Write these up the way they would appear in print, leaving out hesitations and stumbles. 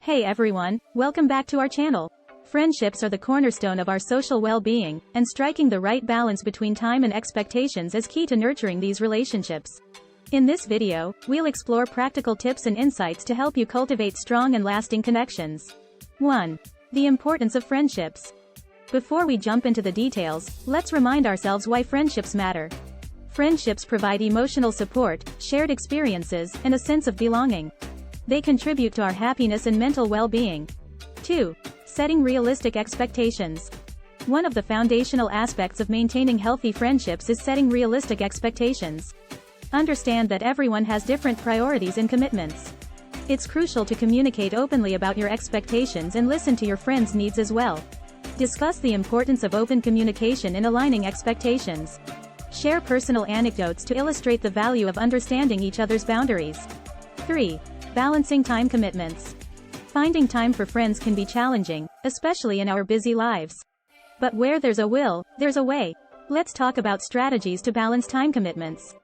Hey everyone, welcome back to our channel. Friendships are the cornerstone of our social well-being, and striking the right balance between time and expectations is key to nurturing these relationships. In this video, we'll explore practical tips and insights to help you cultivate strong and lasting connections. 1. The importance of friendships. Before we jump into the details, let's remind ourselves why friendships matter. Friendships provide emotional support, shared experiences, and a sense of belonging. They contribute to our happiness and mental well-being. 2. Setting realistic expectations. One of the foundational aspects of maintaining healthy friendships is setting realistic expectations. Understand that everyone has different priorities and commitments. It's crucial to communicate openly about your expectations and listen to your friends' needs as well. Discuss the importance of open communication in aligning expectations. Share personal anecdotes to illustrate the value of understanding each other's boundaries. 3. Balancing time commitments. Finding time for friends can be challenging, especially in our busy lives. But where there's a will, there's a way. Let's talk about strategies to balance time commitments.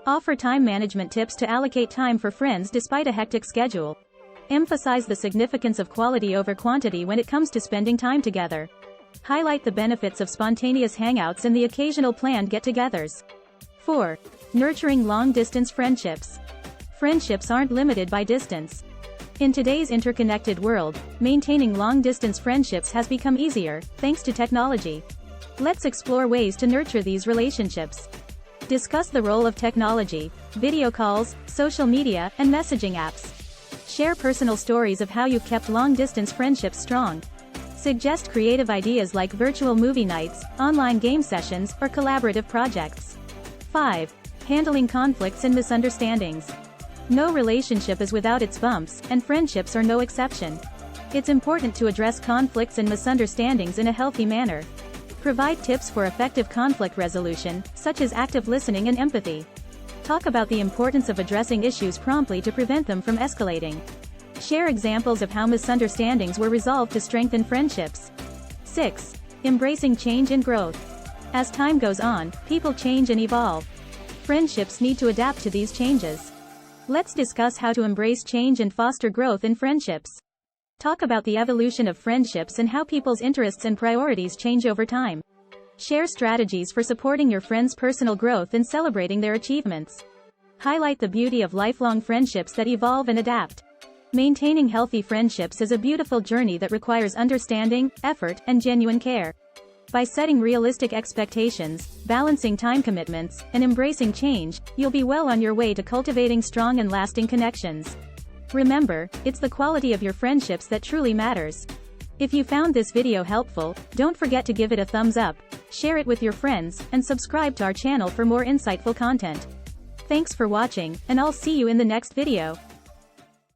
Offer time management tips to allocate time for friends despite a hectic schedule. Emphasize the significance of quality over quantity when it comes to spending time together. Highlight the benefits of spontaneous hangouts and the occasional planned get-togethers. 4. Nurturing long-distance friendships. Friendships aren't limited by distance. In today's interconnected world, maintaining long-distance friendships has become easier, thanks to technology. Let's explore ways to nurture these relationships. Discuss the role of technology, video calls, social media, and messaging apps. Share personal stories of how you've kept long-distance friendships strong. Suggest creative ideas like virtual movie nights, online game sessions, or collaborative projects. 5. Handling conflicts and misunderstandings. No relationship is without its bumps, and friendships are no exception. It's important to address conflicts and misunderstandings in a healthy manner. Provide tips for effective conflict resolution, such as active listening and empathy. Talk about the importance of addressing issues promptly to prevent them from escalating. Share examples of how misunderstandings were resolved to strengthen friendships. 6. Embracing change and growth. As time goes on, people change and evolve. Friendships need to adapt to these changes. Let's discuss how to embrace change and foster growth in friendships. Talk about the evolution of friendships and how people's interests and priorities change over time. Share strategies for supporting your friends' personal growth and celebrating their achievements. Highlight the beauty of lifelong friendships that evolve and adapt. Maintaining healthy friendships is a beautiful journey that requires understanding, effort, and genuine care. By setting realistic expectations, balancing time commitments, and embracing change, you'll be well on your way to cultivating strong and lasting connections. Remember, it's the quality of your friendships that truly matters. If you found this video helpful, don't forget to give it a thumbs up, share it with your friends, and subscribe to our channel for more insightful content. Thanks for watching, and I'll see you in the next video.